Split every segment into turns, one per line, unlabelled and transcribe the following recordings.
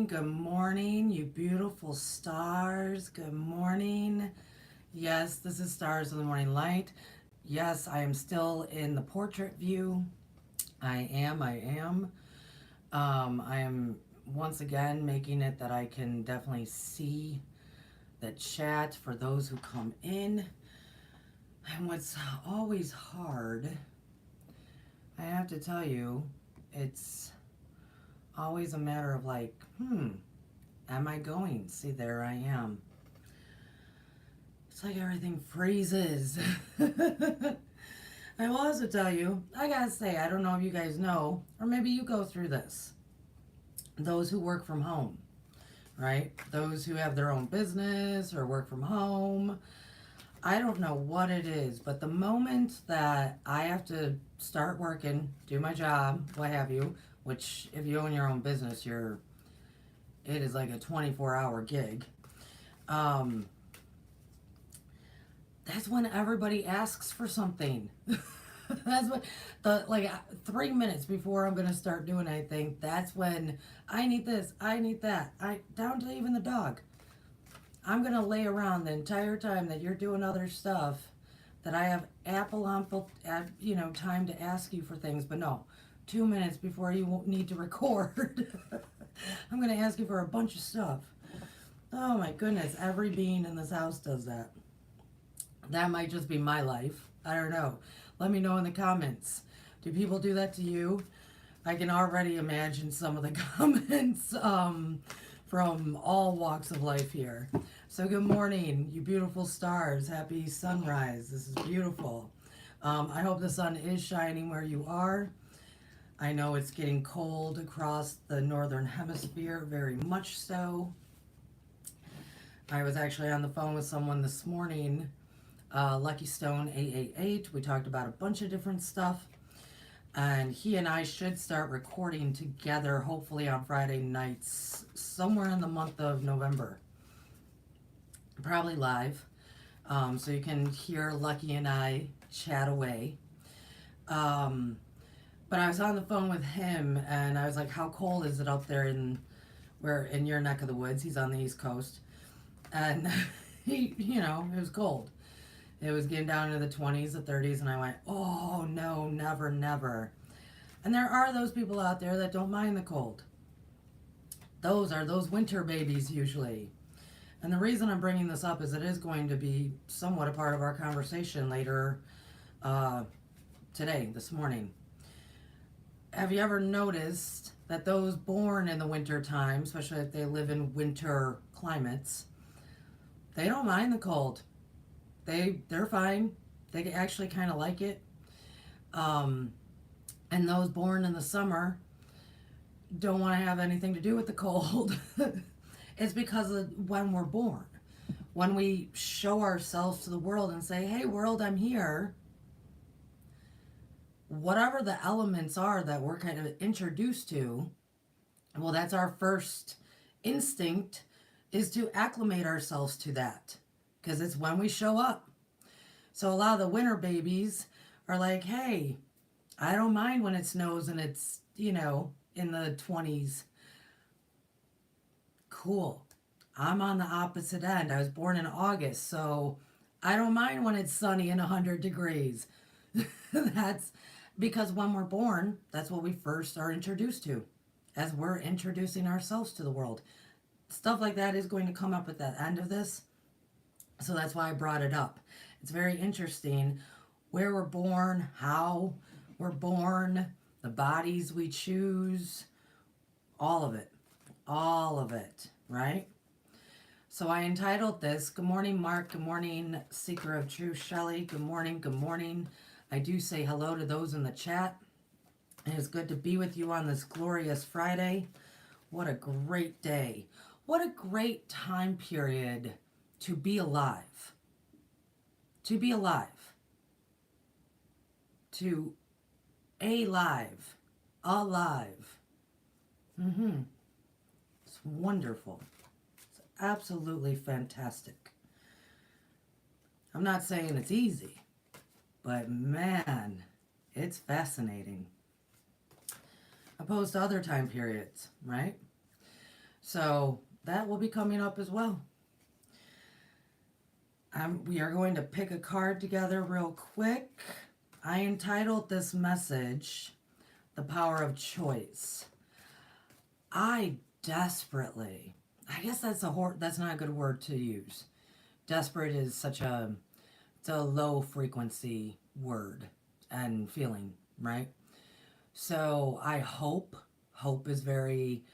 Good morning, you beautiful stars. Good morning. Yes, this is Stars in the Morning Light. Yes, I am still in the portrait view. I am once again making it that I can definitely see the chat for those who come in. And what's always hard, I have to tell you, it's always a matter of like, am I going? See, there I am. It's like everything freezes. I will also tell you, I gotta say, I don't know if you guys know, or maybe you go through this. Those who work from home, right? Those who have their own business or work from home. I don't know what it is, but the moment that I have to start working, do my job, what have you, which if you own your own business, it is like a 24-hour gig. Um, that's when everybody asks for something. That's what the like 3 minutes before I'm gonna start doing anything. That's when I need this, I need that. I down to even the dog. I'm gonna lay around the entire time that you're doing other stuff. That I have time to ask you for things, but no, 2 minutes before you won't need to record, I'm gonna ask you for a bunch of stuff. Oh my goodness, every being in this house does that. That might just be my life. I don't know. Let me know in the comments. Do people do that to you? I can already imagine some of the comments from all walks of life here. So good morning, you beautiful stars. Happy sunrise. This is beautiful. I hope the sun is shining where you are. I know it's getting cold across the northern hemisphere, very much so. I was actually on the phone with someone this morning, Lucky Stone 888. We talked about a bunch of different stuff. And he and I should start recording together, hopefully on Friday nights, somewhere in the month of November. Probably live. So you can hear Lucky and I chat away. But I was on the phone with him, and I was like, how cold is it up there in your neck of the woods? He's on the East Coast. And it was cold. It was getting down into the 20s, the 30s, and I went, oh, no, never, never. And there are those people out there that don't mind the cold. Those are those winter babies usually. And the reason I'm bringing this up is it is going to be somewhat a part of our conversation later today, this morning. Have you ever noticed that those born in the winter time, especially if they live in winter climates, they don't mind the cold. They're fine. They actually kind of like it. And those born in the summer don't want to have anything to do with the cold. It's because of when we're born. When we show ourselves to the world and say, hey, world, I'm here. Whatever the elements are that we're kind of introduced to, well, that's our first instinct, is to acclimate ourselves to that. Because it's when we show up. So a lot of the winter babies are like, hey, I don't mind when it snows and it's, in the 20s. Cool. I'm on the opposite end. I was born in August, so I don't mind when it's sunny and 100 degrees. That's because when we're born, that's what we first are introduced to as we're introducing ourselves to the world. Stuff like that is going to come up at the end of this. So that's why I brought it up. It's very interesting where we're born, how we're born, the bodies we choose, all of it, right? So I entitled this, Good Morning, Mark. Good morning, Seeker of Truth, Shelley. Good morning, good morning. I do say hello to those in the chat. It is good to be with you on this glorious Friday. What a great day. What a great time period to be alive. To be alive. To alive. Alive. It's wonderful. It's absolutely fantastic. I'm not saying it's easy, but man, it's fascinating. Opposed to other time periods, right? So that will be coming up as well. We are going to pick a card together real quick. I entitled this message, The Power of Choice. I desperately, I guess that's not a good word to use. Desperate is it's a low frequency word and feeling, right? So hope is very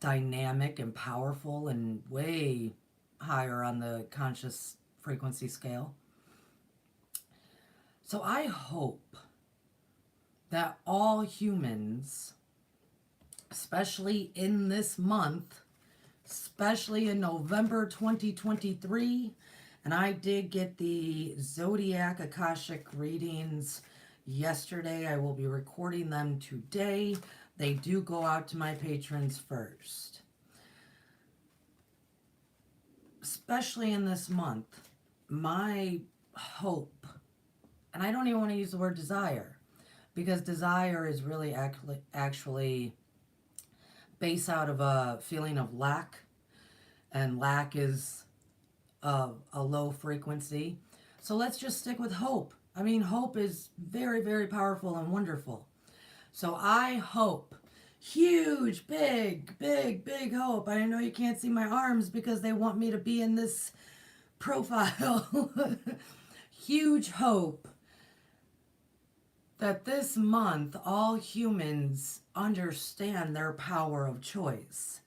dynamic and powerful and way higher on the conscious frequency scale. So I hope that all humans, especially in this month, especially in November 2023, and I did get the Zodiac Akashic Readings yesterday. I will be recording them today. They do go out to my patrons first. Especially in this month, my hope, and I don't even want to use the word desire, because desire is really actually based out of a feeling of lack, and lack is a low frequency. So let's just stick with hope. I mean, hope is very, very powerful and wonderful. So I hope, huge, big, big, big hope. I know you can't see my arms because they want me to be in this profile. Huge hope that this month all humans understand their power of choice.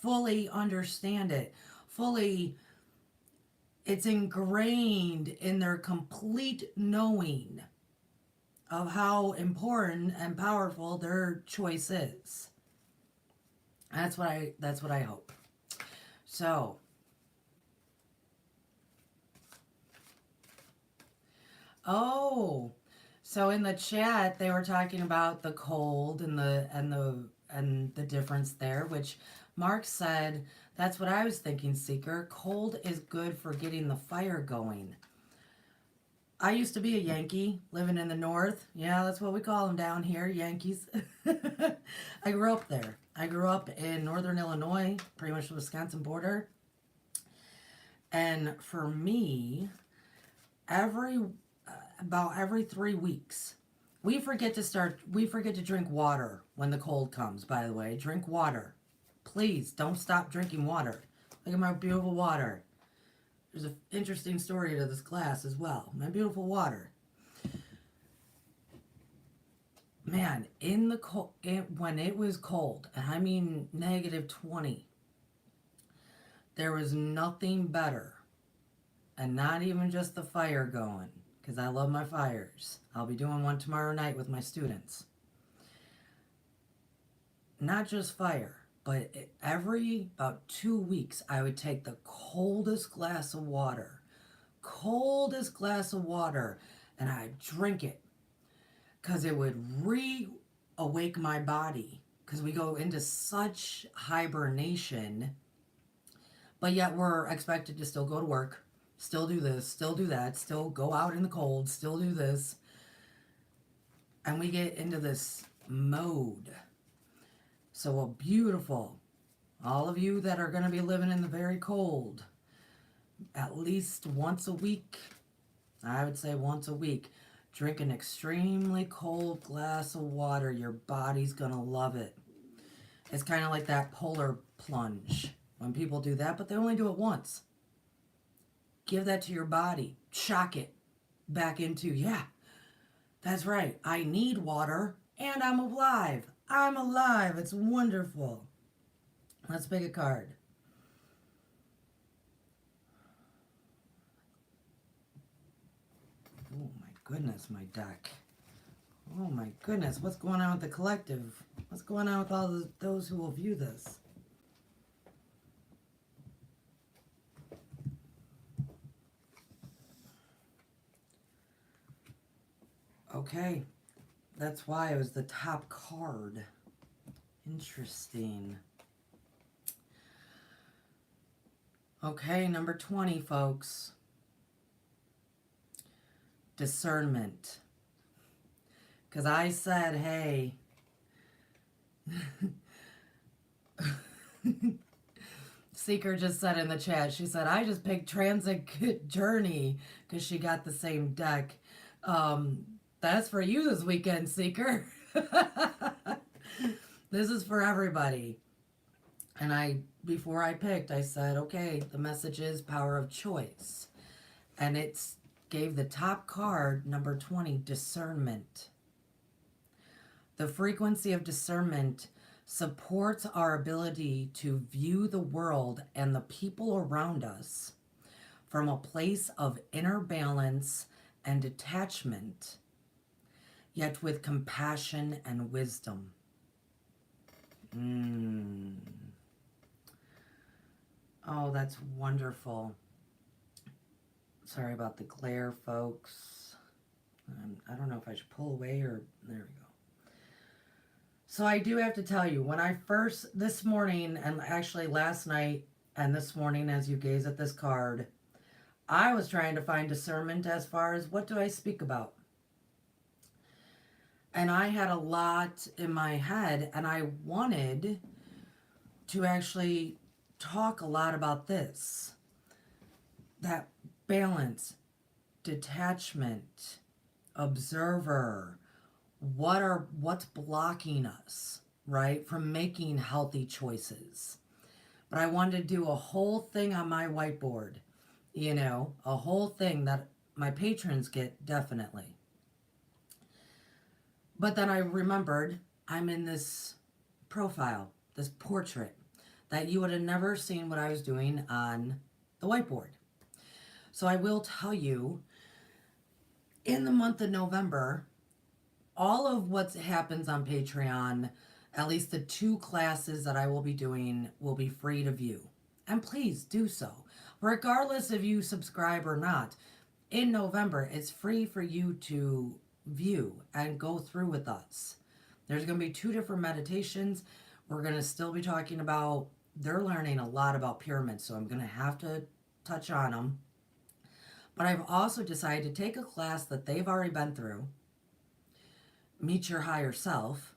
Fully understand it. Fully, it's ingrained in their complete knowing of how important and powerful their choice is. That's what I hope. So so in the chat they were talking about the cold and the difference there, which Mark said that's what I was thinking, Seeker. Cold is good for getting the fire going. I used to be a Yankee living in the north. Yeah, that's what we call them down here, Yankees. I grew up there. I grew up in northern Illinois, pretty much the Wisconsin border. And for me, about every 3 weeks, we forget to drink water when the cold comes, by the way. Drink water. Please don't stop drinking water. Look at my beautiful water. There's an interesting story to this class as well. My beautiful water. Man, in the cold, when it was cold, and I mean -20, there was nothing better, and not even just the fire going, because I love my fires. I'll be doing one tomorrow night with my students. Not just fire, but every about 2 weeks, I would take the coldest glass of water, and I'd drink it, because it would reawake my body, because we go into such hibernation, but yet we're expected to still go to work, still do this, still do that, still go out in the cold, still do this, and we get into this mode. So beautiful. All of you that are going to be living in the very cold, at least once a week, I would say once a week, drink an extremely cold glass of water. Your body's going to love it. It's kind of like that polar plunge when people do that, but they only do it once. Give that to your body. Shock it back into, yeah, that's right. I need water and I'm alive. I'm alive. It's wonderful. Let's pick a card. Oh my goodness, my deck. Oh my goodness, what's going on with the collective? What's going on with all those who will view this? Okay, that's why it was the top card. Interesting. Okay, number 20, folks. Discernment. Because I said, hey, Seeker just said in the chat, she said, I just picked Transit Journey because she got the same deck. Um, that's for you this weekend, Seeker. This is for everybody. And before I picked, I said, okay, the message is power of choice. And it's gave the top card, number 20, discernment. The frequency of discernment supports our ability to view the world and the people around us from a place of inner balance and detachment, yet with compassion and wisdom. Oh, that's wonderful. Sorry about the glare, folks. I don't know if I should pull away or... There we go. So I do have to tell you, when I first, this morning, and actually last night and this morning as you gaze at this card, I was trying to find discernment as far as what do I speak about. And I had a lot in my head, and I wanted to actually talk a lot about this. That balance, detachment, observer, what's blocking us, right, from making healthy choices. But I wanted to do a whole thing on my whiteboard, a whole thing that my patrons get, definitely. But then I remembered I'm in this profile, this portrait, that you would have never seen what I was doing on the whiteboard. So I will tell you, in the month of November, all of what happens on Patreon, at least the 2 classes that I will be doing, will be free to view. And please do so. Regardless if you subscribe or not, in November, it's free for you to view and go through with us. There's going to be 2 different meditations. We're going to still be talking about, they're learning a lot about pyramids, so I'm going to have to touch on them. But I've also decided to take a class that they've already been through, Meet Your Higher Self,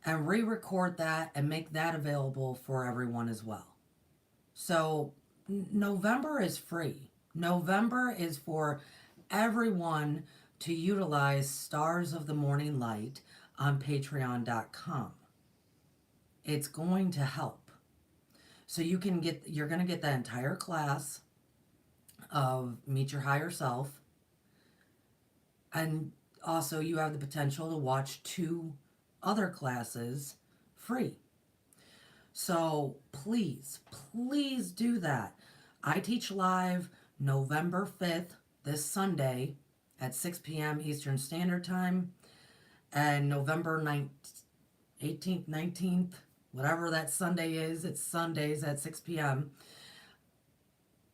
and re-record that and make that available for everyone as well. So November is free. November is for everyone to utilize Stars of the Morning Light on patreon.com. It's going to help. So you're going to get the entire class of Meet Your Higher Self, and also you have the potential to watch 2 other classes free. So please do that. I teach live November 5th, this Sunday at 6 p.m. Eastern Standard Time, and November 18th, 19th, whatever that Sunday is, it's Sundays at 6 p.m.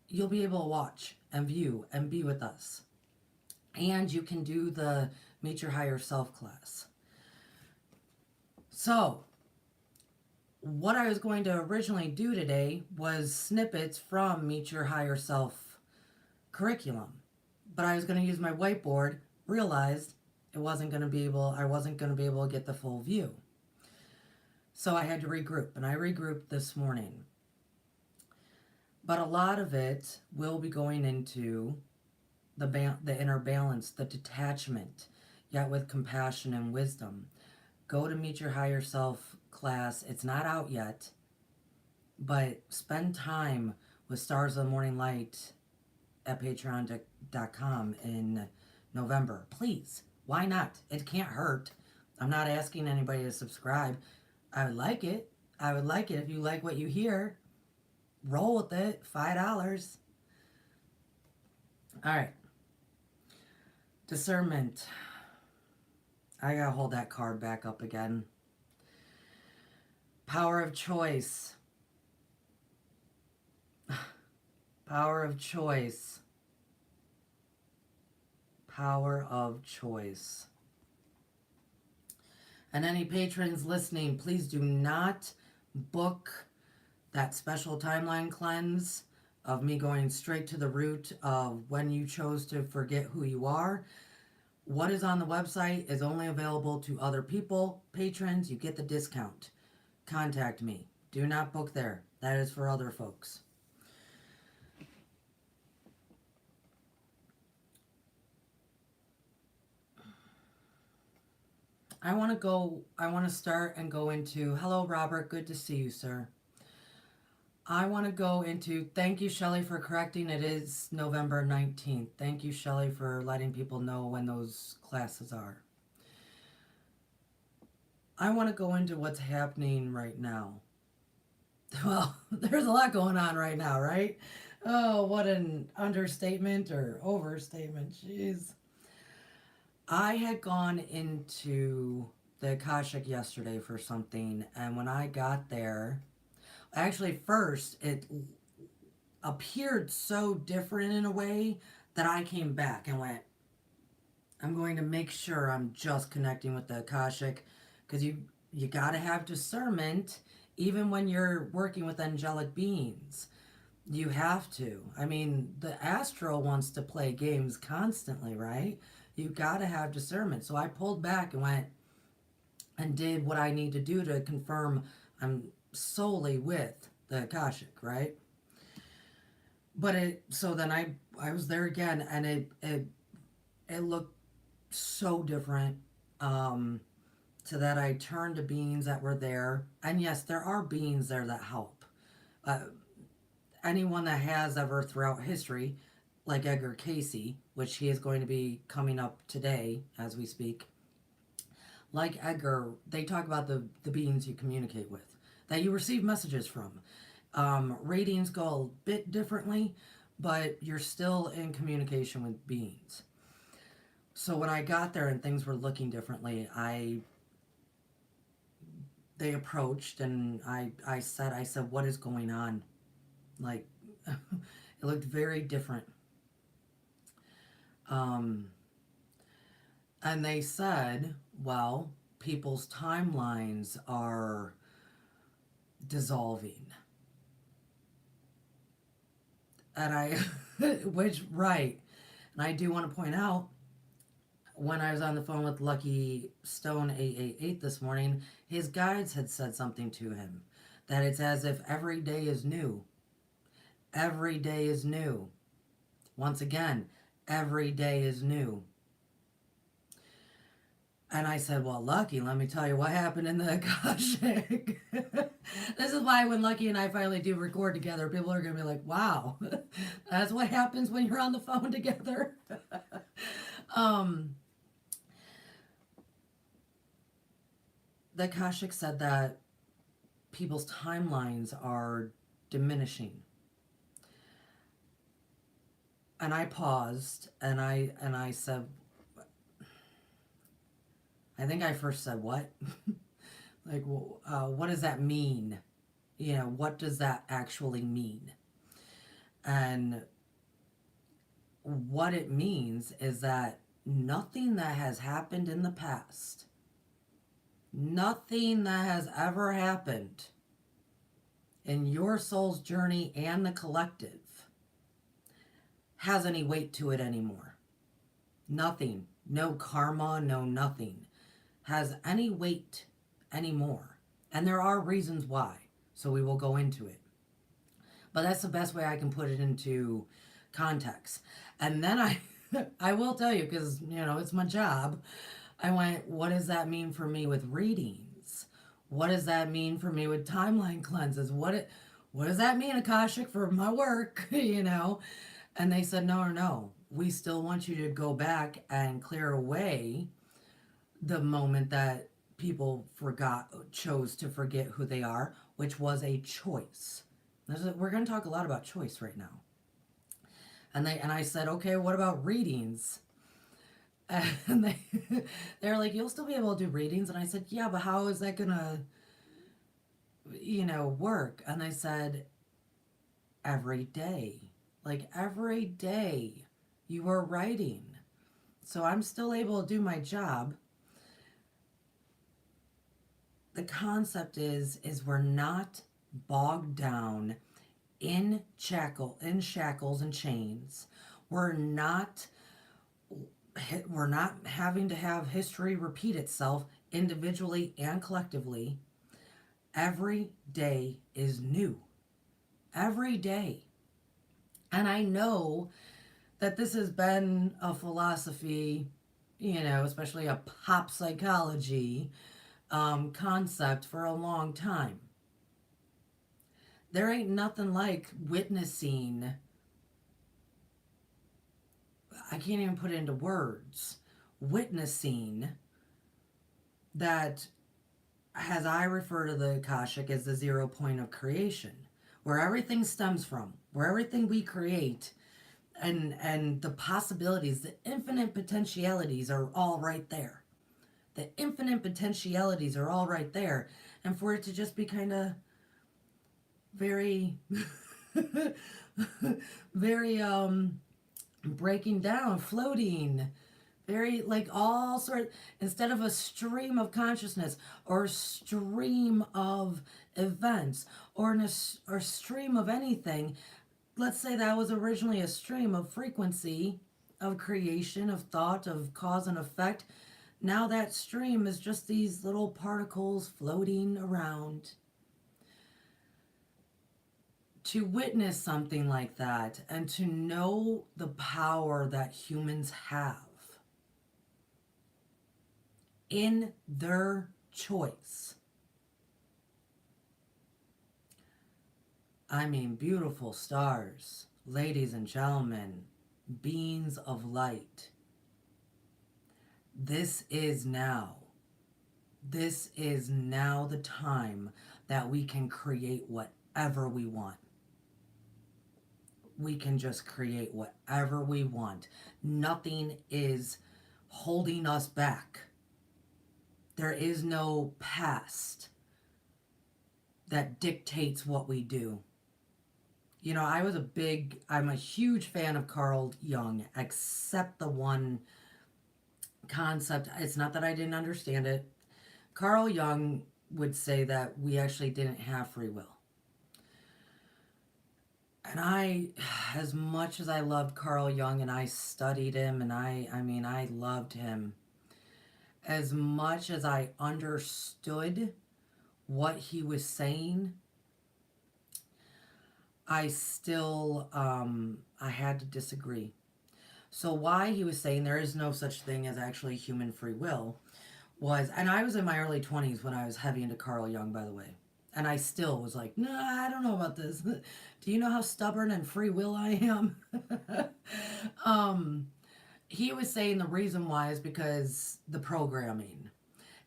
You'll be able to watch and view and be with us. And you can do the Meet Your Higher Self class. So, what I was going to originally do today was snippets from Meet Your Higher Self curriculum. But I was going to use my whiteboard, realized I wasn't going to be able to get the full view. So I had to regroup, and I regrouped this morning. But a lot of it will be going into the inner balance, the detachment, yet with compassion and wisdom. Go to Meet Your Higher Self class. It's not out yet, but spend time with Stars of the Morning Light at patreon.com in November. Please, why not? It can't hurt. I'm not asking anybody to subscribe. I would like it. If you like what you hear, roll with it. $5. All right. Discernment. I gotta hold that card back up again. Power of choice. Power of choice. Power of choice. And any patrons listening, please do not book that special timeline cleanse of me going straight to the root of when you chose to forget who you are. What is on the website is only available to other people. Patrons, you get the discount. Contact me. Do not book there. That is for other folks. I want to start and go into, hello, Robert, good to see you, sir. I want to go into, thank you, Shelley, for correcting. It is November 19th. Thank you, Shelley, for letting people know when those classes are. I want to go into what's happening right now. Well, there's a lot going on right now, right? Oh, what an understatement or overstatement. Jeez. I had gone into the Akashic yesterday for something, and when I got there, actually, first, it appeared so different in a way that I came back and went, I'm going to make sure I'm just connecting with the Akashic, because you got to have discernment even when you're working with angelic beings. You have to. I mean, the astral wants to play games constantly, right? You got to have discernment. So I pulled back and went and did what I need to do to confirm I'm solely with the Akashic, right? But so then I was there again, and it looked so different. To that I turned to beings that were there, and yes, there are beings there that help. Uh, Anyone that has ever throughout history, like Edgar Casey, which he is going to be coming up today as we speak. Like Edgar, they talk about the beings you communicate with, that you receive messages from. Readings go a bit differently, but you're still in communication with beings. So when I got there and things were looking differently, they approached and I said, what is going on? Like, it looked very different. And they said, well, people's timelines are dissolving. And which, right. And I do want to point out, when I was on the phone with Lucky Stone 888 this morning, his guides had said something to him, that it's as if every day is new. Every day is new. Once again, every day is new. And I said, well, Lucky, let me tell you what happened in the Akashic. This is why when Lucky and I finally do record together, people are going to be like, wow, that's what happens when you're on the phone together. The Akashic said that people's timelines are diminishing. And I paused and I said, I think I first said, what? Like, what does that mean? You know, what does that actually mean? And what it means is that nothing that has happened in the past, nothing that has ever happened in your soul's journey and the collective has any weight to it anymore. Nothing, no karma, no nothing has any weight anymore. And there are reasons why, so we will go into it. But that's the best way I can put it into context. And then I will tell you, because, you know, it's my job, I went, what does that mean for me with readings? What does that mean for me with timeline cleanses? What does that mean, Akashic, for my work, you know? And they said, no, we still want you to go back and clear away the moment that people chose to forget who they are, which was a choice. We're going to talk a lot about choice right now. And I said, okay, what about readings? And they're like, you'll still be able to do readings. And I said, yeah, but how is that going to, you know, work? And they said, every day. Like every day you are writing. So I'm still able to do my job. The concept is we're not bogged down in shackles and chains. We're not having to have history repeat itself individually and collectively. Every day is new. Every day. And I know that this has been a philosophy, especially a pop psychology concept for a long time. There ain't nothing like witnessing, I can't even put it into words, witnessing that, as I refer to the Akashic, as the 0 point of creation, where everything stems from, where everything we create and the possibilities, the infinite potentialities are all right there. The infinite potentialities are all right there. And for it to just be kind of very, very, breaking down, floating, very like all sort, instead of a stream of consciousness or a stream of events or stream of anything. Let's say that was originally a stream of frequency, of creation, of thought, of cause and effect. Now that stream is just these little particles floating around. To witness something like that and to know the power that humans have in their choice. I mean, beautiful stars, ladies and gentlemen, beings of light. This is now. This is now the time that we can create whatever we want. We can just create whatever we want. Nothing is holding us back. There is no past that dictates what we do. I'm a huge fan of Carl Jung, except the one concept. It's not that I didn't understand it. Carl Jung would say that we actually didn't have free will. And as much as I loved Carl Jung and I studied him and I loved him, as much as I understood what he was saying, I still, I had to disagree. So why he was saying there is no such thing as actually human free will was, and I was in my early 20s when I was heavy into Carl Jung, by the way. And I still was like, no, I don't know about this. Do you know how stubborn and free will I am? He was saying the reason why is because the programming.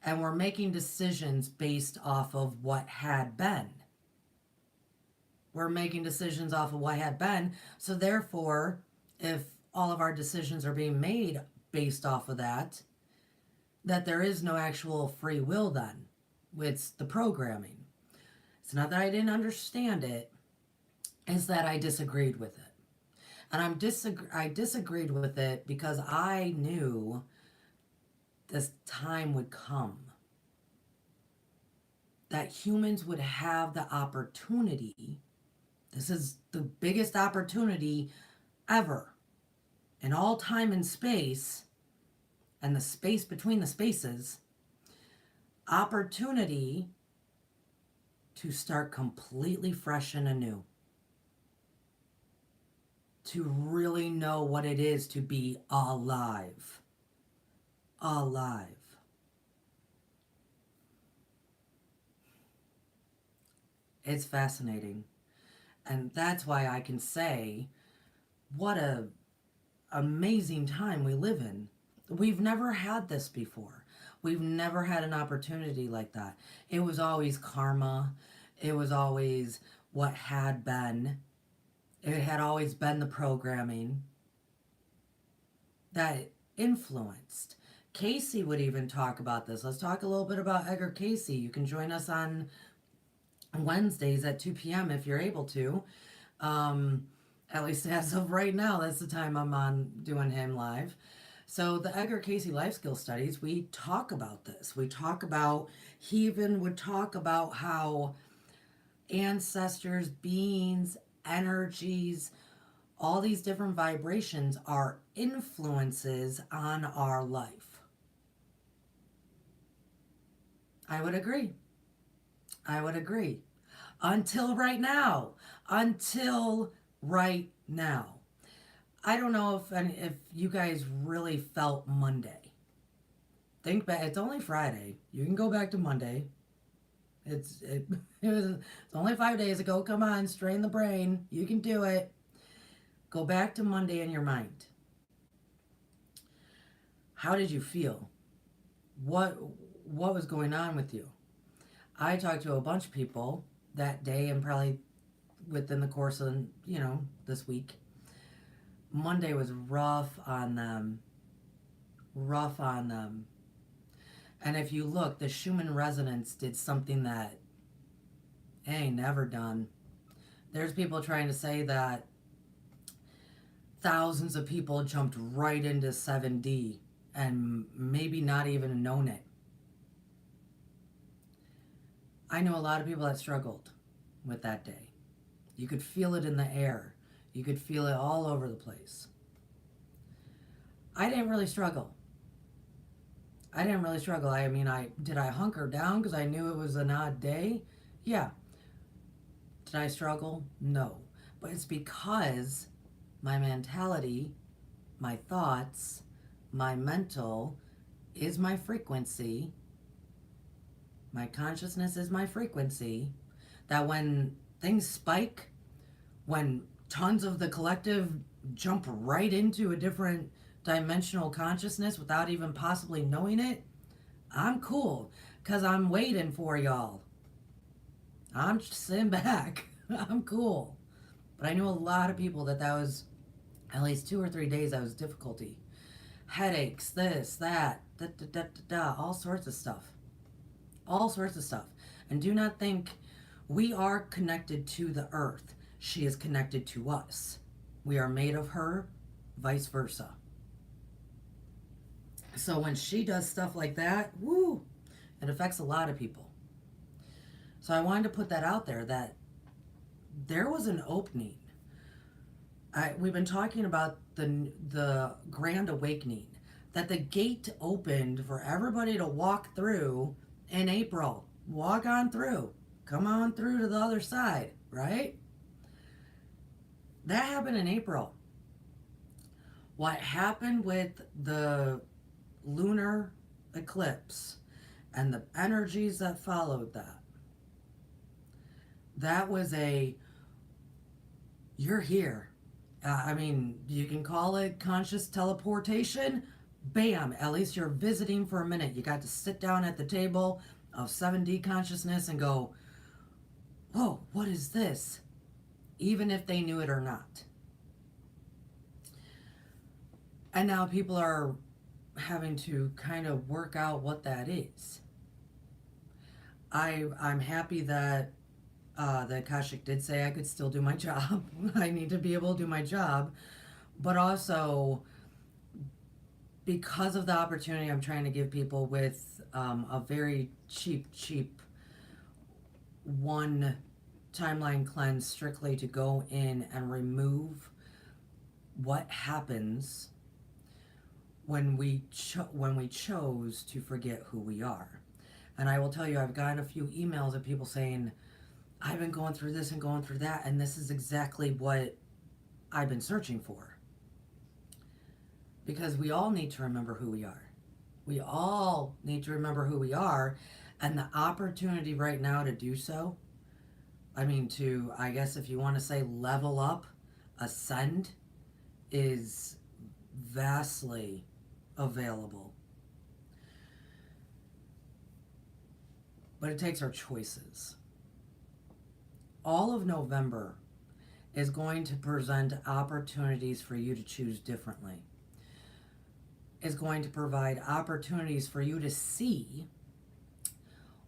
And we're making decisions based off of what had been. We're making decisions off of what had been. So therefore, if all of our decisions are being made based off of that there is no actual free will then. It's the programming. It's not that I didn't understand it, it's that I disagreed with it. And I disagreed with it because I knew this time would come that humans would have the opportunity. This is the biggest opportunity ever in all time and space, and the space between the spaces, opportunity to start completely fresh and anew. To really know what it is to be alive. Alive. It's fascinating. And that's why I can say, what a amazing time we live in. We've never had this before. We've never had an opportunity like that. It was always karma. It was always what had been. It had always been the programming that influenced. Casey would even talk about this. Let's talk a little bit about Edgar Casey. You can join us on Wednesdays at 2 p.m. if you're able to. At least as of right now, that's the time I'm on doing him live. So the Edgar Casey Life Skill Studies, we talk about this. He even would talk about how ancestors, beings, energies, all these different vibrations are influences on our life. I would agree. I would agree. Until right now. Until right now. I don't know if you guys really felt Monday. Think back. It's only Friday. You can go back to Monday. It's only 5 days ago. Come on, strain the brain. You can do it. Go back to Monday in your mind. How did you feel? What what was going on with you? I talked to a bunch of people that day and probably within the course of, this week. Monday was rough on them. Rough on them. And if you look, the Schumann resonance did something that ain't never done. There's people trying to say that thousands of people jumped right into 7D and maybe not even known it. I know a lot of people that struggled with that day. You could feel it in the air. You could feel it all over the place. I didn't really struggle. I mean, did I hunker down because I knew it was an odd day? Yeah. Did I struggle? No. But it's because my mentality, my thoughts, my mental is my frequency. My consciousness is my frequency. That when things spike, when tons of the collective jump right into a different dimensional consciousness without even possibly knowing it, I'm cool because I'm waiting for y'all. I'm just sitting back. I'm cool. But I knew a lot of people that was at least 2 or 3 days that was difficulty. Headaches, this, that, all sorts of stuff. All sorts of stuff. And do not think we are connected to the earth. She is connected to us. We are made of her, vice versa. So when she does stuff like that, woo, it affects a lot of people. So I wanted to put that out there that there was an opening. We've been talking about the grand awakening, that the gate opened for everybody to walk through in April. Walk on through. Come on through to the other side, right? That happened in April. What happened with the lunar eclipse and the energies that followed that was you're here. I mean, you can call it conscious teleportation. Bam, at least you're visiting for a minute. You got to sit down at the table of 7D consciousness and go, whoa, what is this? Even if they knew it or not. And now people are having to kind of work out what that is. I'm happy that the Akashic did say I could still do my job. I need to be able to do my job. But also, because of the opportunity I'm trying to give people with a very cheap one timeline cleanse strictly to go in and remove what happens when we chose to forget who we are. And I will tell you, I've gotten a few emails of people saying, I've been going through this and going through that, and this is exactly what I've been searching for. Because we all need to remember who we are. We all need to remember who we are, and the opportunity right now to do so, I guess if you want to say level up, ascend, is vastly available. But it takes our choices. All of November is going to present opportunities for you to choose differently. Is going to provide opportunities for you to see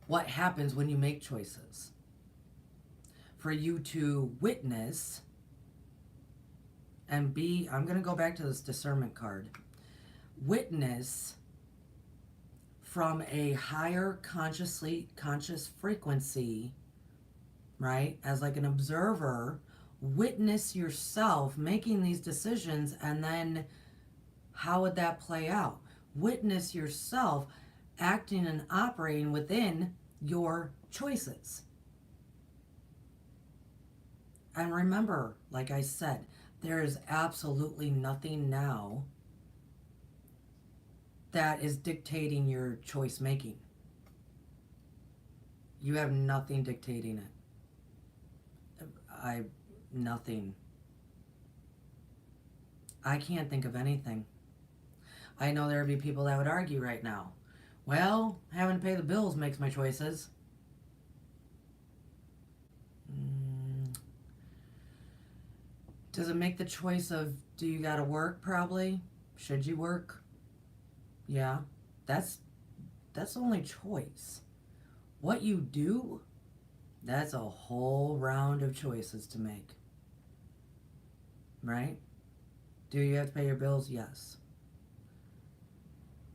what happens when you make choices. For you to witness and I'm going to go back to this discernment card. Witness from a higher conscious frequency, right? As like an observer, witness yourself making these decisions, and then how would that play out? Witness yourself acting and operating within your choices. And remember, like I said, there is absolutely nothing now that is dictating your choice making. You have nothing dictating it. Nothing. I can't think of anything. I know there would be people that would argue right now. Well, having to pay the bills makes my choices. Does it make the choice of do you gotta work? Probably. Should you work? Yeah. That's the only choice. What you do, that's a whole round of choices to make. Right? Do you have to pay your bills? Yes.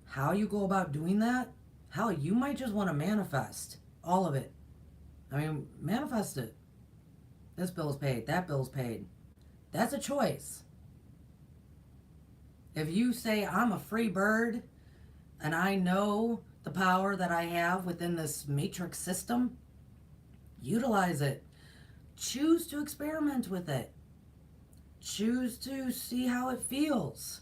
How you go about doing that? Hell, you might just want to manifest all of it. I mean, manifest it. This bill's paid, that bill's paid. That's a choice. If you say, I'm a free bird and I know the power that I have within this matrix system, utilize it. Choose to experiment with it. Choose to see how it feels.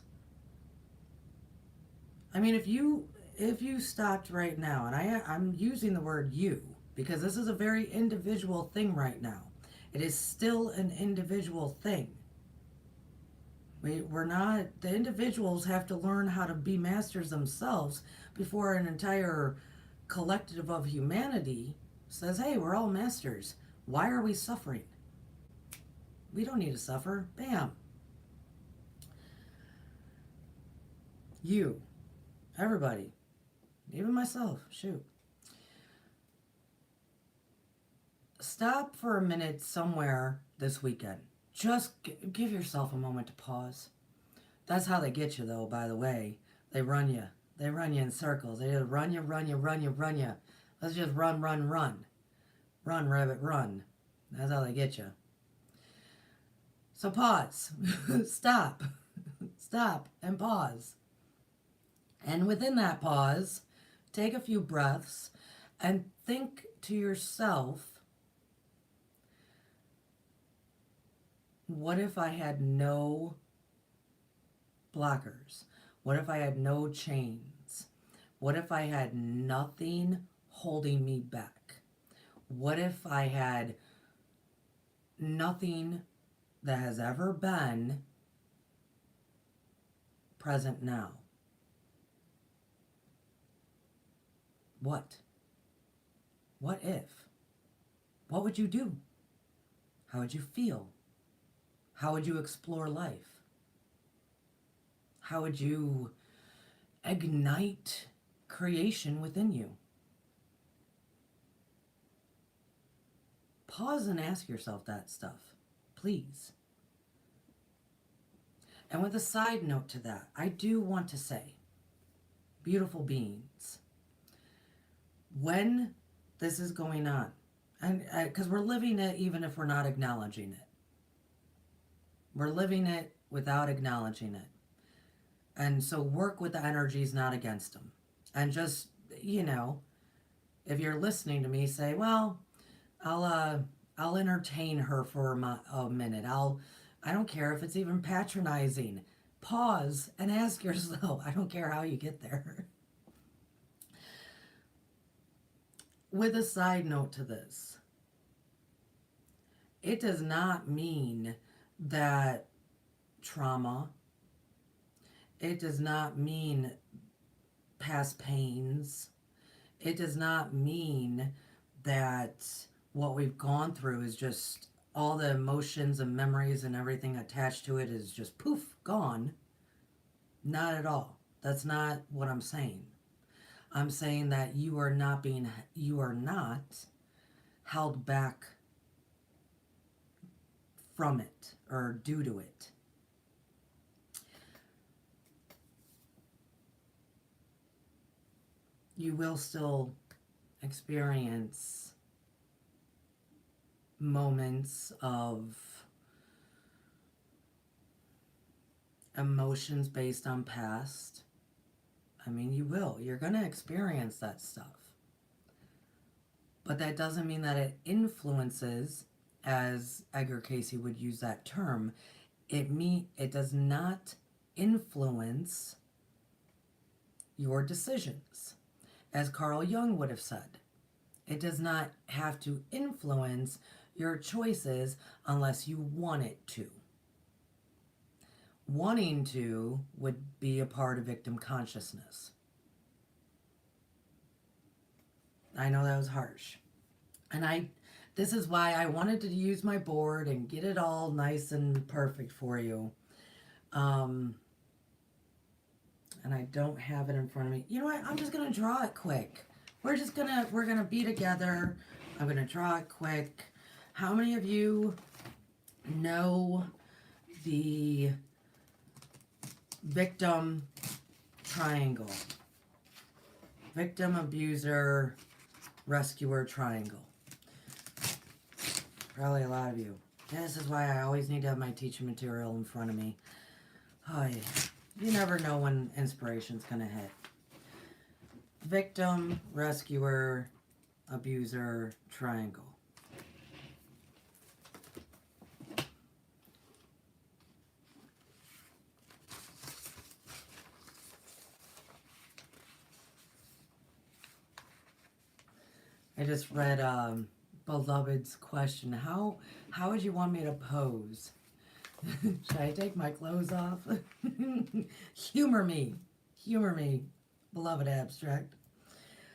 I mean, if you stopped right now, and I'm using the word you because this is a very individual thing right now. It is still an individual thing. We're not, the individuals have to learn how to be masters themselves before an entire collective of humanity says, hey, we're all masters. Why are we suffering? We don't need to suffer. Bam. You. Everybody. Even myself. Shoot. Stop for a minute somewhere this weekend. Just give yourself a moment to pause. That's how they get you, though, by the way. They run you. They run you in circles. They just run you, run you, run you, run you. Let's just run, run, run. Run, rabbit, run. That's how they get you. So pause. Stop. Stop and pause. And within that pause, take a few breaths and think to yourself, what if I had no blockers? What if I had no chains? What if I had nothing holding me back? What if I had nothing that has ever been present now? What? What if? What would you do? How would you feel? How would you explore life? How would you ignite creation within you? Pause and ask yourself that stuff, please. And with a side note to that, I do want to say, beautiful beings, when this is going on, and because we're living it even if we're not acknowledging it. We're living it without acknowledging it. And so work with the energies, not against them. And just, if you're listening to me, say, well, I'll entertain her for a minute. I don't care if it's even patronizing. Pause and ask yourself. I don't care how you get there. With a side note to this, it does not mean that trauma, it does not mean past pains, it does not mean that what we've gone through is just all the emotions and memories and everything attached to it is just poof, gone. Not at all. That's not what I'm saying. I'm saying that you are not held back from it or due to it. You will still experience moments of emotions based on past. I mean, you will. You're going to experience that stuff. But that doesn't mean that it influences as Edgar Casey would use that term, it does not influence your decisions. As Carl Jung would have said, it does not have to influence your choices unless you want it to. Wanting to would be a part of victim consciousness. I know that was harsh. And this is why I wanted to use my board and get it all nice and perfect for you. And I don't have it in front of me. You know what? I'm just going to draw it quick. We're going to be together. I'm going to draw it quick. How many of you know the victim triangle? Victim, abuser, rescuer triangle. Probably a lot of you. This is why I always need to have my teaching material in front of me. Oh yeah. You never know when inspiration's gonna hit. Victim, rescuer, abuser, triangle. I just read Beloved's question. How would you want me to pose? Should I take my clothes off? Humor me, beloved abstract.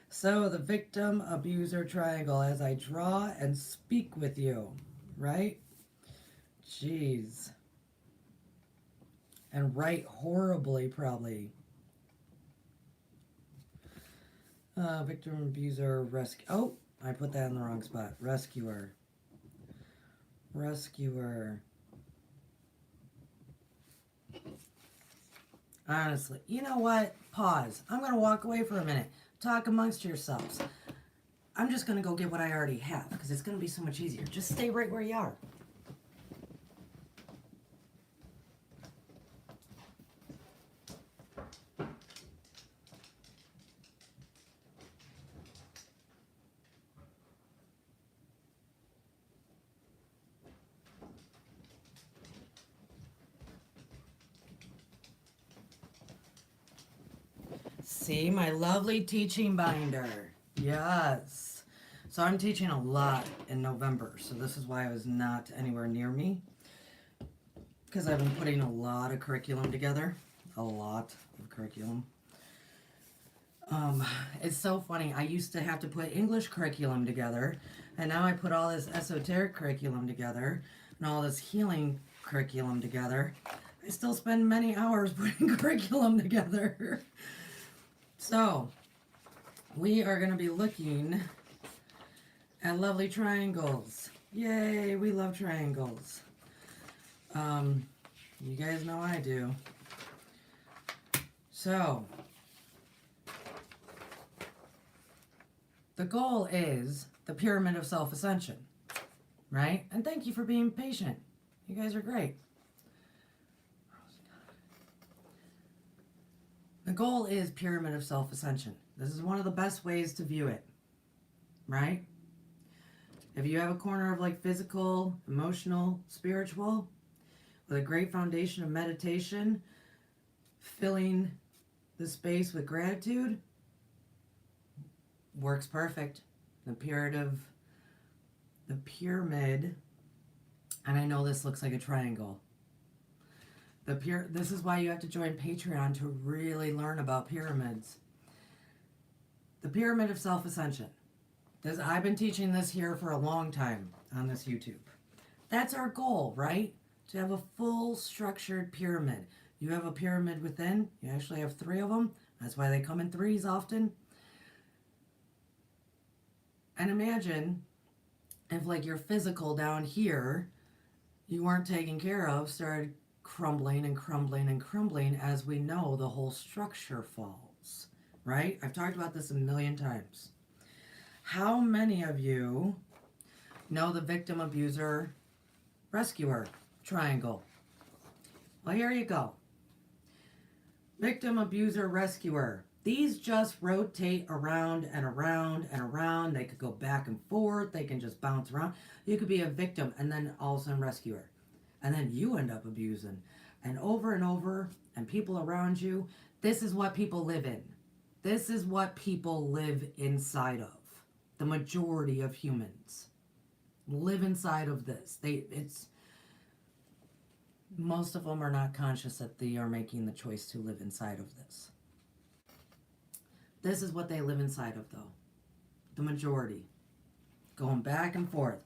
So the victim abuser triangle as I draw and speak with you, right? Jeez. And write horribly, probably. Victim abuser rescue. Oh, I put that in the wrong spot. Rescuer. Honestly, you know what? Pause. I'm going to walk away for a minute. Talk amongst yourselves. I'm just going to go get what I already have because it's going to be so much easier. Just stay right where you are. See, my lovely teaching binder. Yes. So I'm teaching a lot in November. So this is why I was not anywhere near me. Because I've been putting a lot of curriculum together. A lot of curriculum. It's so funny. I used to have to put English curriculum together. And now I put all this esoteric curriculum together. And all this healing curriculum together. I still spend many hours putting curriculum together. So, we are going to be looking at lovely triangles. Yay, we love triangles. You guys know I do. So, the goal is the pyramid of self-ascension, right? And thank you for being patient. You guys are great. The goal is pyramid of self-ascension. This is one of the best ways to view it, right? If you have a corner of like physical, emotional, spiritual, with a great foundation of meditation, filling the space with gratitude, works perfect. The pyramid, and I know this looks like a triangle. This is why you have to join Patreon to really learn about pyramids. The pyramid of self-ascension. I've been teaching this here for a long time on this YouTube. That's our goal, right? To have a full structured pyramid. You have a pyramid within. You actually have 3 of them. That's why they come in 3s often. And imagine if like your physical down here, you weren't taken care of, started crumbling and crumbling and crumbling. As we know, the whole structure falls, right? I've talked about this a million times. How many of you know the victim, abuser, rescuer triangle? Well, here you go. Victim, abuser, rescuer. These just rotate around and around and around. They could go back and forth. They can just bounce around. You could be a victim and then all of a sudden rescuer. And then you end up abusing. And over, and people around you. This is what people live in. This is what people live inside of. The majority of humans live inside of this. Most of them are not conscious that they are making the choice to live inside of this. This is what they live inside of, though. The majority. Going back and forth.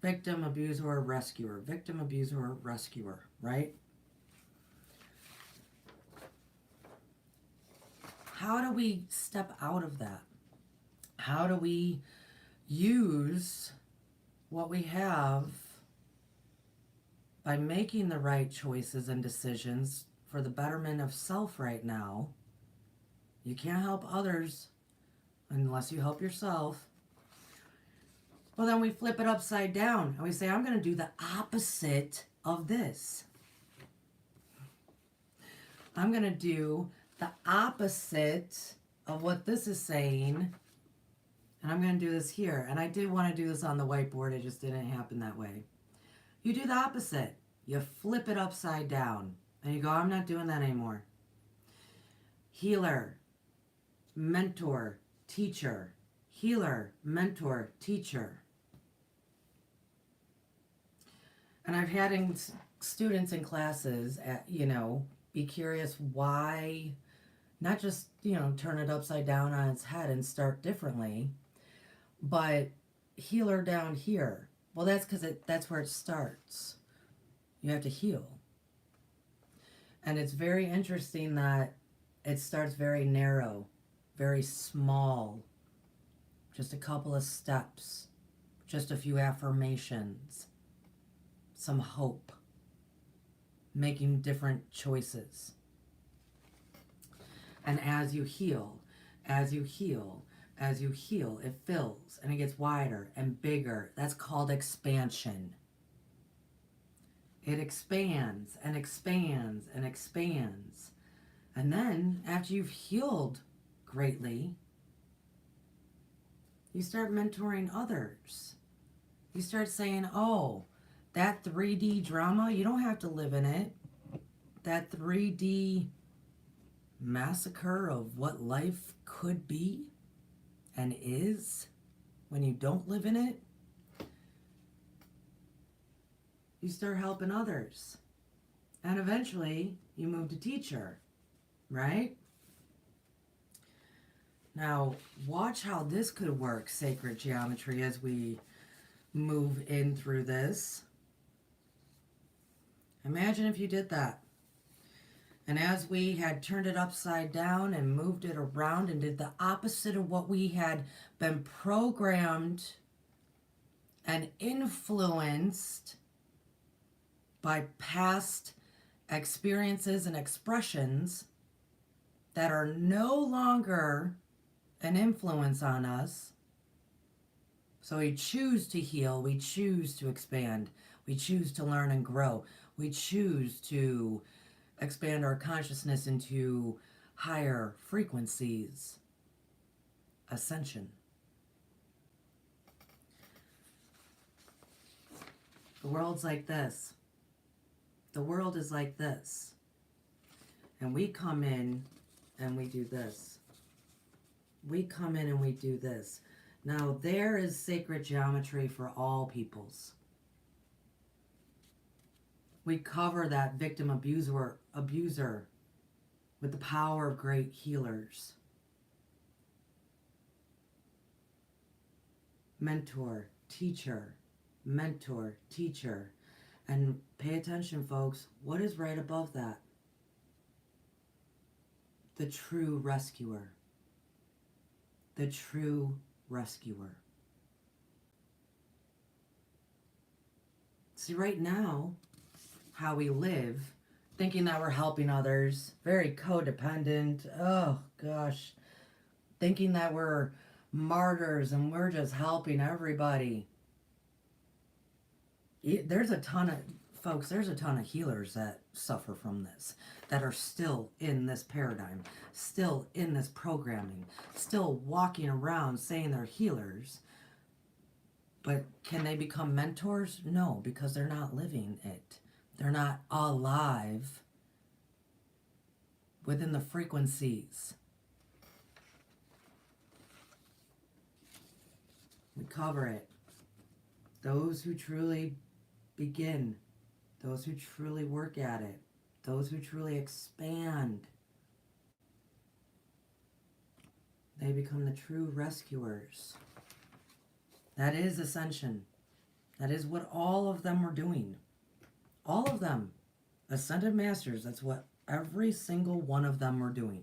Victim, abuser, rescuer. Victim, abuser, rescuer. Right? How do we step out of that? How do we use what we have by making the right choices and decisions for the betterment of self right now? You can't help others unless you help yourself. Well, then we flip it upside down and we say, I'm going to do the opposite of this. I'm going to do the opposite of what this is saying. And I'm going to do this here. And I did want to do this on the whiteboard. It just didn't happen that way. You do the opposite. You flip it upside down. And you go, I'm not doing that anymore. Healer, mentor, teacher. Healer, mentor, teacher. And I've had students in classes, be curious why, not just, turn it upside down on its head and start differently, but healer down here. Well, that's because that's where it starts. You have to heal. And it's very interesting that it starts very narrow, very small, just a couple of steps, just a few affirmations, some hope, making different choices. And as you heal, it fills and it gets wider and bigger. That's called expansion. It expands and expands and expands. And then after you've healed greatly, you start mentoring others. You start saying, oh, that 3D drama, you don't have to live in it. That 3D massacre of what life could be and is when you don't live in it, you start helping others. And eventually, you move to teacher, right? Now, watch how this could work, sacred geometry, as we move in through this. Imagine if you did that. And as we had turned it upside down and moved it around and did the opposite of what we had been programmed and influenced by past experiences and expressions that are no longer an influence on us. So we choose to heal, we choose to expand, we choose to learn and grow, we choose to expand our consciousness into higher frequencies, ascension. The world's like this. The world is like this. And we come in and we do this. We come in and we do this. Now, there is sacred geometry for all peoples. We cover that victim abuser with the power of great healers. Mentor, teacher, And pay attention, folks. What is right above that? The true rescuer. The true rescuer. See, right now, how we live, thinking that we're helping others, very codependent, oh gosh, thinking that we're martyrs and we're just helping everybody. There's a ton of folks, there's a ton of healers that suffer from this, that are still in this paradigm, still in this programming, still walking around saying they're healers. But can they become mentors? No, because they're not living it. They're not alive within the frequencies. We cover it. Those who truly begin, those who truly work at it, those who truly expand, they become the true rescuers. That is ascension. That is what all of them were doing. All of them. Ascended Masters, that's what every single one of them were doing.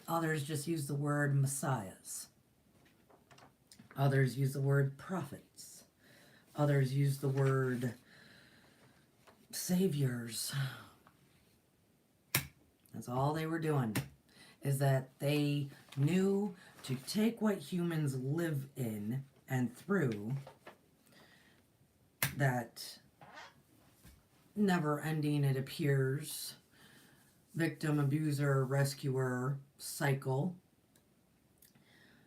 Others just use the word messiahs. Others use the word prophets. Others use the word saviors. That's all they were doing, is that they knew to take what humans live in and through, that never-ending, it appears, victim, abuser, rescuer cycle,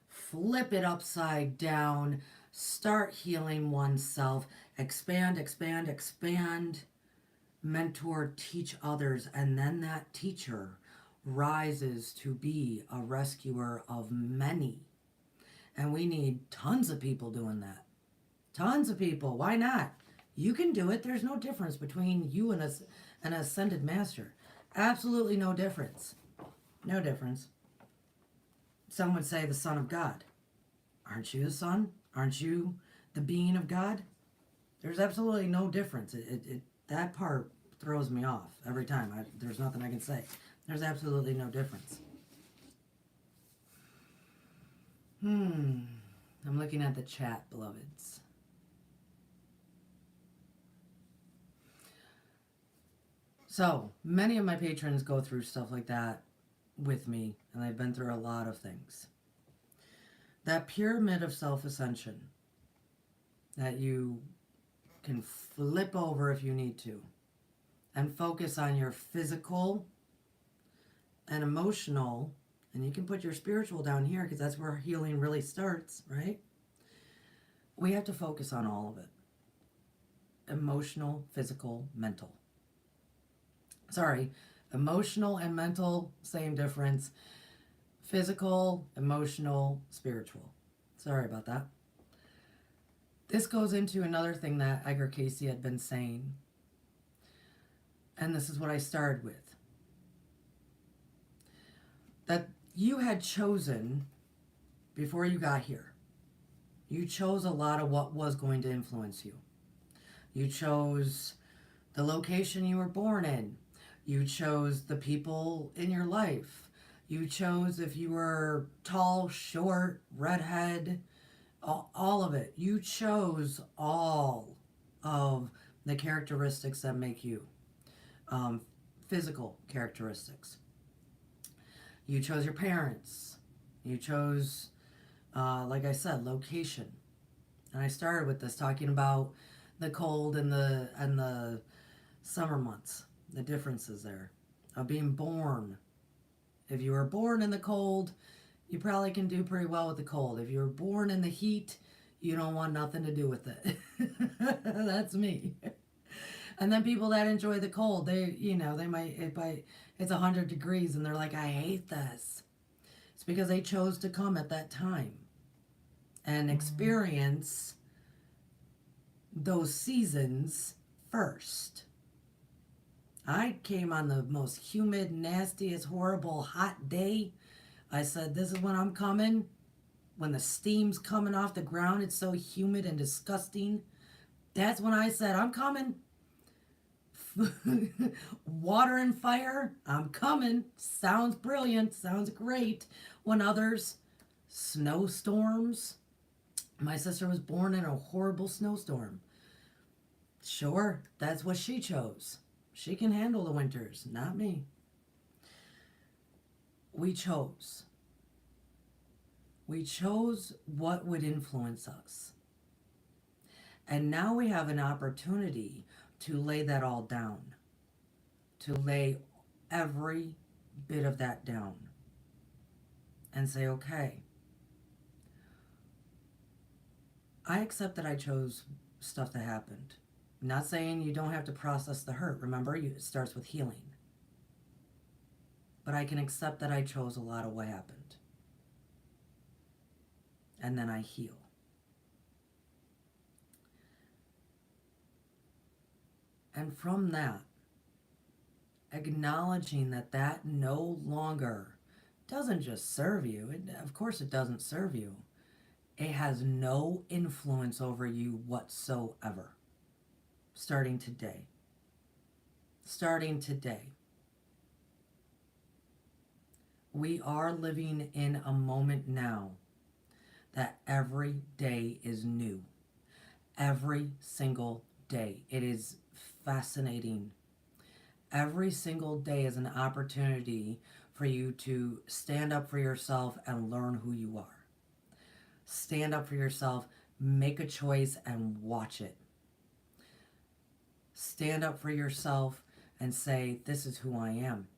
flip it upside down, start healing oneself, expand, expand, expand, mentor, teach others, and then that teacher rises to be a rescuer of many. And we need tons of people doing that. Tons of people. Why not? You can do it. There's no difference between you and an ascended master. Absolutely no difference. No difference. Some would say the Son of God. Aren't you the Son? Aren't you the being of God? There's absolutely no difference. That part throws me off every time. There's nothing I can say. There's absolutely no difference. I'm looking at the chat, beloveds. So, many of my patrons go through stuff like that with me, and they've been through a lot of things. That pyramid of self-ascension that you can flip over if you need to, and focus on your physical and emotional, and you can put your spiritual down here because that's where healing really starts, right? We have to focus on all of it. Emotional, physical, mental. Sorry, emotional and mental, same difference. Physical, emotional, spiritual. Sorry about that. This goes into another thing that Edgar Cayce had been saying. And this is what I started with. That you had chosen, before you got here, you chose a lot of what was going to influence you. You chose the location you were born in. You chose the people in your life. You chose if you were tall, short, redhead, all of it. You chose all of the characteristics that make you. Physical characteristics. You chose your parents. You chose, like I said, location. And I started with this talking about the cold and the summer months, the differences there of being born. If you were born in the cold, you probably can do pretty well with the cold. If you were born in the heat, you don't want nothing to do with it. That's me. And then people that enjoy the cold, they might, it's 100 degrees and they're like, I hate this. It's because they chose to come at that time and experience those seasons first. I came on the most humid, nastiest, horrible, hot day. I said, this is when I'm coming. When the steam's coming off the ground, it's so humid and disgusting. That's when I said, I'm coming. Water and fire, I'm coming. Sounds brilliant, sounds great. When others, snowstorms. My sister was born in a horrible snowstorm. Sure, that's what she chose. She can handle the winters, not me. We chose. We chose what would influence us. And now we have an opportunity to lay that all down, to lay every bit of that down and say, okay, I accept that I chose stuff that happened. I'm not saying you don't have to process the hurt. Remember, it starts with healing. But I can accept that I chose a lot of what happened. And then I heal. And from that, acknowledging that that no longer doesn't just serve you. Of course it doesn't serve you. It has no influence over you whatsoever. Starting today. Starting today. We are living in a moment now that every day is new. Every single day. It is fascinating. Every single day is an opportunity for you to stand up for yourself and learn who you are. Stand up for yourself, make a choice, and watch it. Stand up for yourself and say, this is who I am.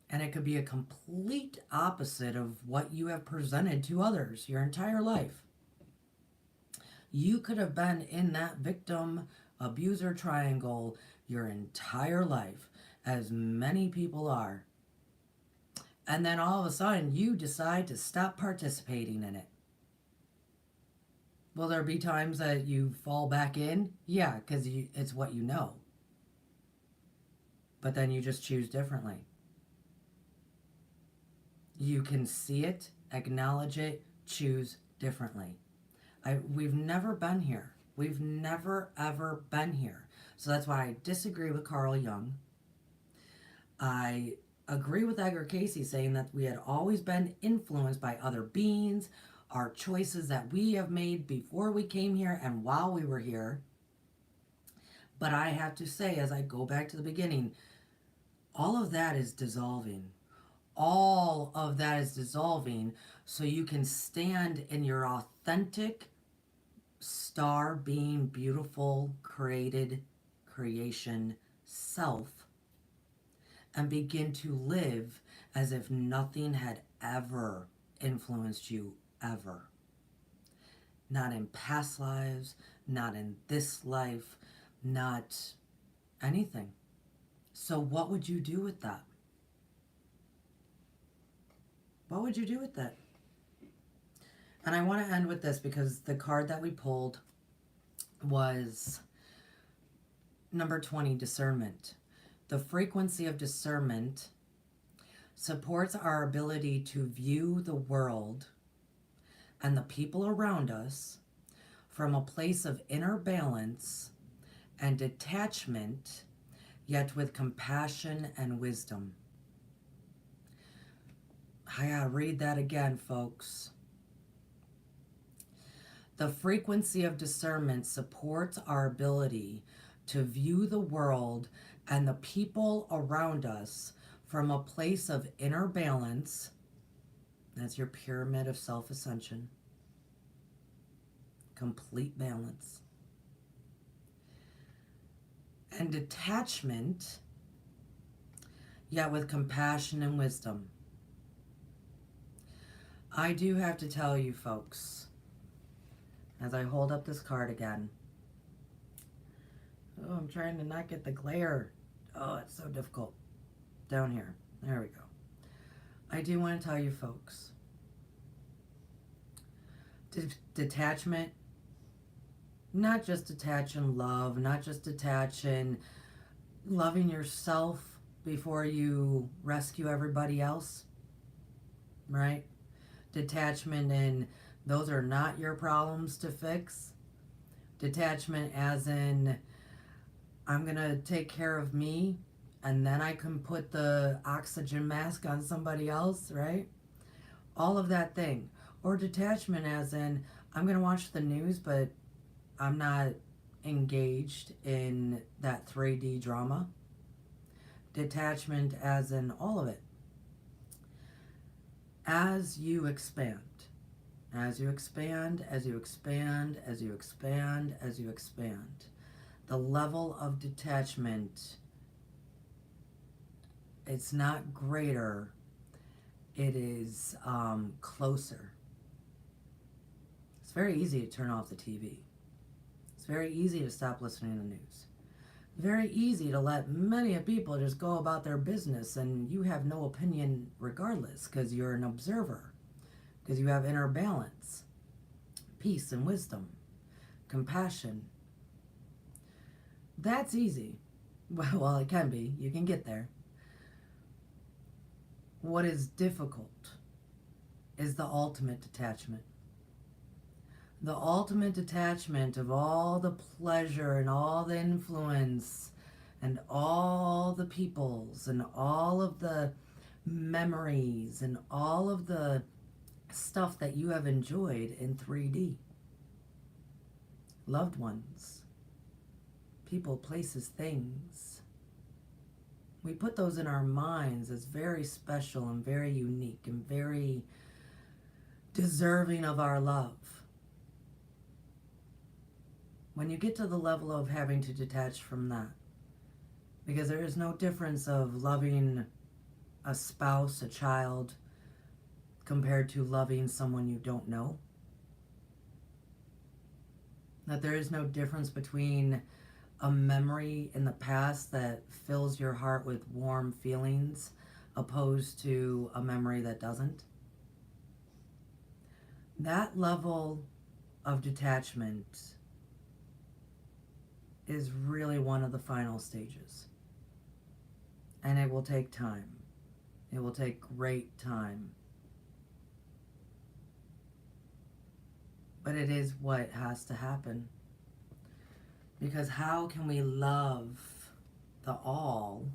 And it could be a complete opposite of what you have presented to others your entire life. You could have been in that victim abuser triangle your entire life, as many people are. And then all of a sudden you decide to stop participating in it. Will there be times that you fall back in? Yeah, because it's what you know. But then you just choose differently. You can see it, acknowledge it, choose differently. We've never been here. We've never, ever been here. So that's why I disagree with Carl Jung. I agree with Edgar Cayce saying that we had always been influenced by other beings, our choices that we have made before we came here and while we were here. But I have to say, as I go back to the beginning, all of that is dissolving. All of that is dissolving so you can stand in your authentic star being beautiful creation self and begin to live as if nothing had ever influenced you ever. Not in past lives, not in this life, not anything. So what would you do with that? What would you do with that? And I want to end with this because the card that we pulled was number 20, discernment. The frequency of discernment supports our ability to view the world and the people around us from a place of inner balance and detachment, yet with compassion and wisdom. I gotta read that again, folks. The frequency of discernment supports our ability to view the world and the people around us from a place of inner balance. That's your pyramid of self-ascension. Complete balance. And detachment, yet with compassion and wisdom. I do have to tell you, folks, as I hold up this card again. Oh, I'm trying to not get the glare. Oh, it's so difficult. Down here. There we go. I do want to tell you, folks, detachment, not just detach in love, not just detach in loving yourself before you rescue everybody else, right? Detachment in those are not your problems to fix. Detachment as in I'm going to take care of me and then I can put the oxygen mask on somebody else, right? All of that thing. Or detachment as in I'm going to watch the news but I'm not engaged in that 3D drama. Detachment as in all of it. As you expand, As you expand, as you expand, as you expand, as you expand, the level of detachment, it's not greater, it is closer. It's very easy to turn off the TV. It's very easy to stop listening to the news. Very easy to let many people just go about their business and you have no opinion regardless because you're an observer, because you have inner balance, peace and wisdom, compassion. That's easy. Well, it can be. You can get there. What is difficult is the ultimate detachment. The ultimate detachment of all the pleasure and all the influence and all the peoples and all of the memories and all of the stuff that you have enjoyed in 3D. Loved ones, people, places, things. We put those in our minds as very special and very unique and very deserving of our love. When you get to the level of having to detach from that, because there is no difference of loving a spouse, a child, compared to loving someone you don't know. That there is no difference between a memory in the past that fills your heart with warm feelings opposed to a memory that doesn't. That level of detachment is really one of the final stages. And it will take time. It will take great time. But it is what has to happen. Because how can we love the all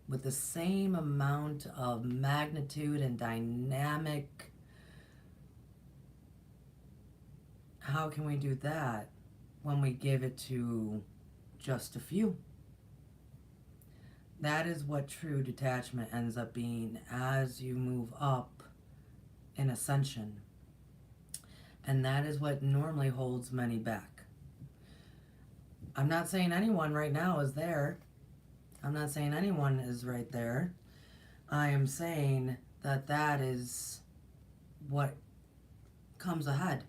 with the same amount of magnitude and dynamic? How can we do that when we give it to just a few? That is what true detachment ends up being as you move up in ascension. And that is what normally holds many back. I'm not saying anyone right now is there. I'm not saying anyone is right there. I am saying that that is what comes ahead.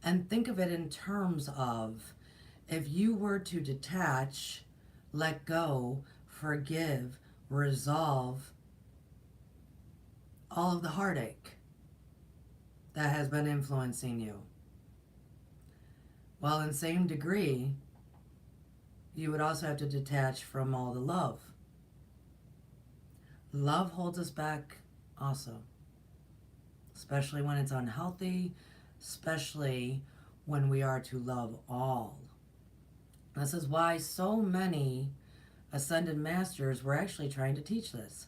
And think of it in terms of if you were to detach, let go, forgive, resolve all of the heartache that has been influencing you. Well, in the same degree, you would also have to detach from all the love. Love holds us back also, especially when it's unhealthy, especially when we are to love all. This is why so many ascended masters were actually trying to teach this.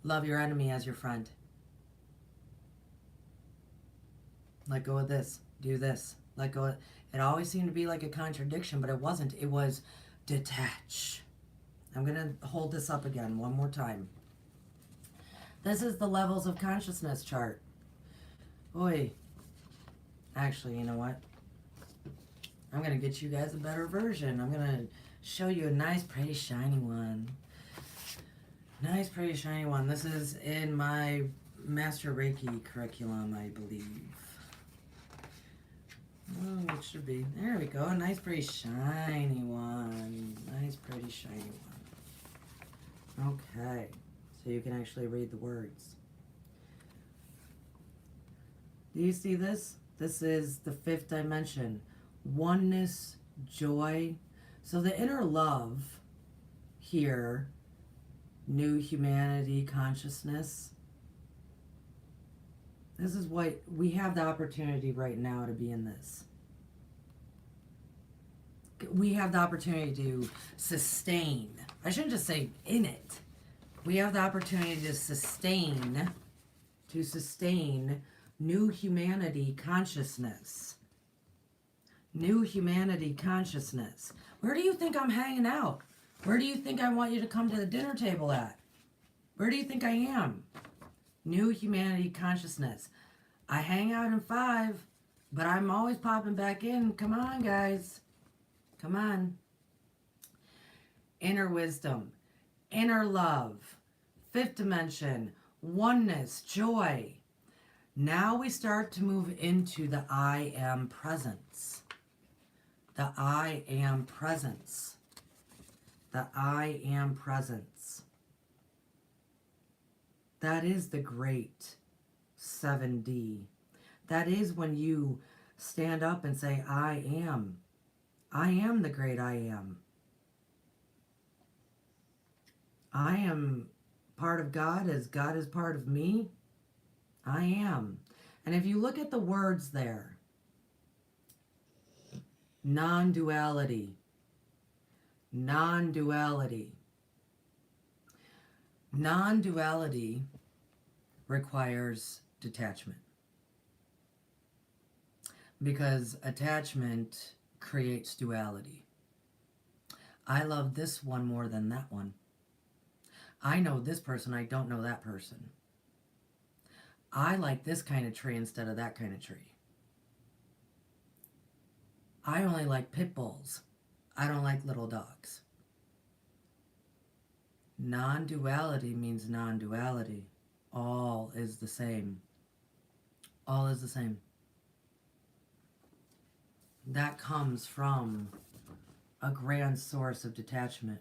Love your enemy as your friend. Let go of this. Do this. Let go of... It always seemed to be like a contradiction, but it wasn't. It was detach. I'm going to hold this up again one more time. This is the levels of consciousness chart. Boy. Actually, you know what? I'm going to get you guys a better version. I'm going to show you a nice, pretty, shiny one. Nice, pretty, shiny one. This is in my Master Reiki curriculum, I believe. Oh, it should be. There we go. A nice, pretty, shiny one. Nice, pretty, shiny one. Okay. So you can actually read the words. Do you see this? This is the fifth dimension. Oneness, joy. So the inner love here, new humanity, consciousness. This is what we have the opportunity right now to be in this. We have the opportunity to sustain. I shouldn't just say in it. We have the opportunity to sustain new humanity consciousness. New humanity consciousness. Where do you think I'm hanging out? Where do you think I want you to come to the dinner table at? Where do you think I am? New humanity consciousness. I hang out in 5, but I'm always popping back in. Come on, guys. Come on. Inner wisdom, inner love, 5th dimension, oneness, joy. Now we start to move into the I am presence. The I am presence. The I am presence. That is the great 7D. That is when you stand up and say, I am. I am the great I am. I am part of God as God is part of me. I am. And if you look at the words there, non-duality, non-duality. Non-duality requires detachment, because attachment creates duality. I love this one more than that one. I know this person, I don't know that person. I like this kind of tree instead of that kind of tree. I only like pit bulls. I don't like little dogs. Non-duality means non-duality. All is the same. All is the same. That comes from a grand source of detachment.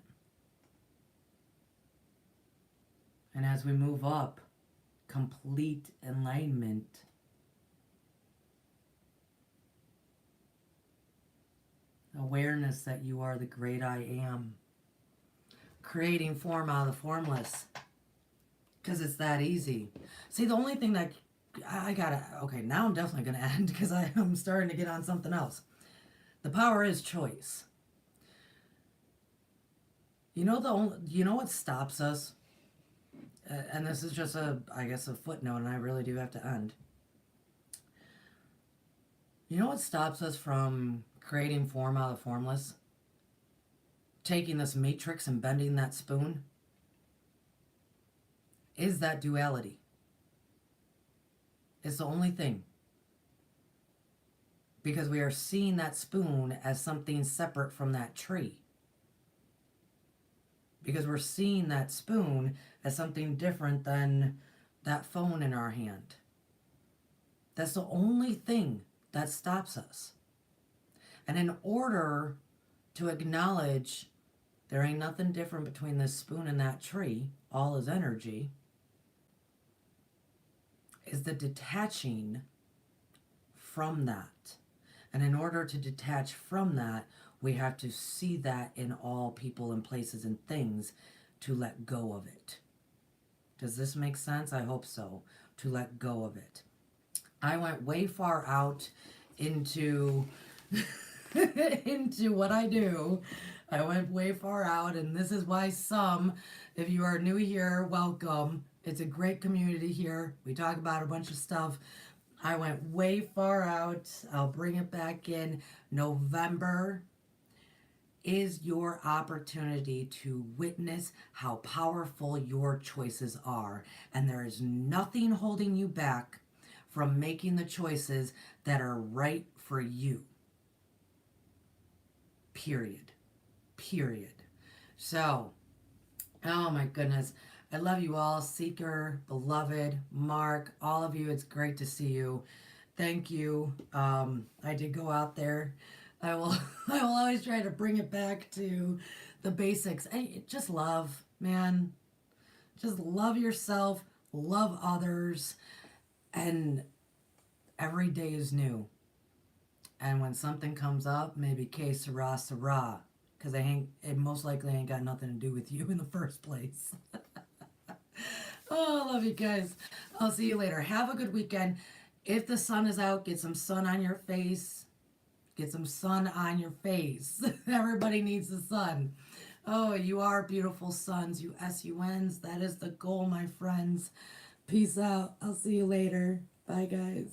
And as we move up, complete enlightenment, awareness that you are the great I am, creating form out of the formless, because it's that easy. See, the only thing that I gotta, okay, now I'm definitely gonna end because I'm starting to get on something else. The power is choice. You know what stops us? And this is just I guess a footnote, and I really do have to end. You know what stops us from creating form out of formless? Taking this matrix and bending that spoon? Is that duality. It's the only thing. Because we are seeing that spoon as something separate from that tree. Because we're seeing that spoon as something different than that phone in our hand. That's the only thing that stops us. And in order to acknowledge there ain't nothing different between this spoon and that tree, all is energy, is the detaching from that. And in order to detach from that, we have to see that in all people and places and things to let go of it. Does this make sense? I hope so. To let go of it. I went way far out into into what I do. I went way far out, and this is why if you are new here, welcome. It's a great community here. We talk about a bunch of stuff. I went way far out. I'll bring it back in. November is your opportunity to witness how powerful your choices are. And there is nothing holding you back from making the choices that are right for you. Period. Period. So, oh my goodness. I love you all. Seeker, beloved, Mark, all of you. It's great to see you. Thank you. I did go out there. I will always try to bring it back to the basics. Just love, man. Just love yourself, love others, and every day is new. And when something comes up, maybe que sera, sera, because it most likely ain't got nothing to do with you in the first place. Oh, I love you guys. I'll see you later. Have a good weekend. If the sun is out, get some sun on your face. Get some sun on your face. Everybody needs the sun. Oh, you are beautiful suns, you SUNs. That is the goal, my friends. Peace out. I'll see you later. Bye, guys.